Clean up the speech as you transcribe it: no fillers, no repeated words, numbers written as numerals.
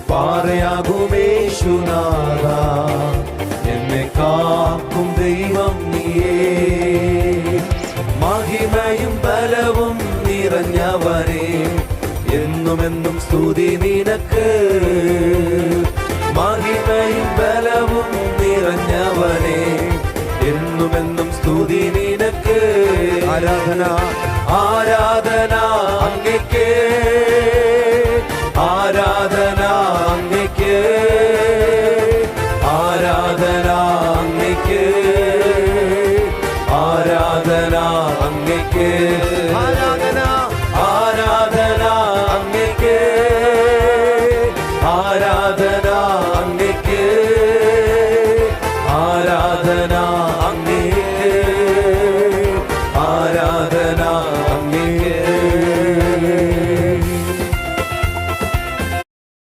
പാറയാകുമേശുനാഥ, എന്നെ കാക്കും ദൈവം നീയേ. മഹിമയും ബലവും നിറഞ്ഞവനേ, എന്നുമെന്നും സ്തുതി നിനക്ക്. മഹിമയും ബലവും നിറഞ്ഞവനേ, എന്നുമെന്നും സ്തുതി നിനക്ക്. ആരാധന ആരാധന അങ്ങയ്ക്ക്, ആരാധന അങ്ങയ്ക്ക്, ആരാധന അങ്ങയ്ക്ക്, ആരാധന അങ്ങയ്ക്ക്, ആരാധന ആരാധന അങ്ങയ്ക്ക്, ആരാധന അങ്ങയ്ക്ക്.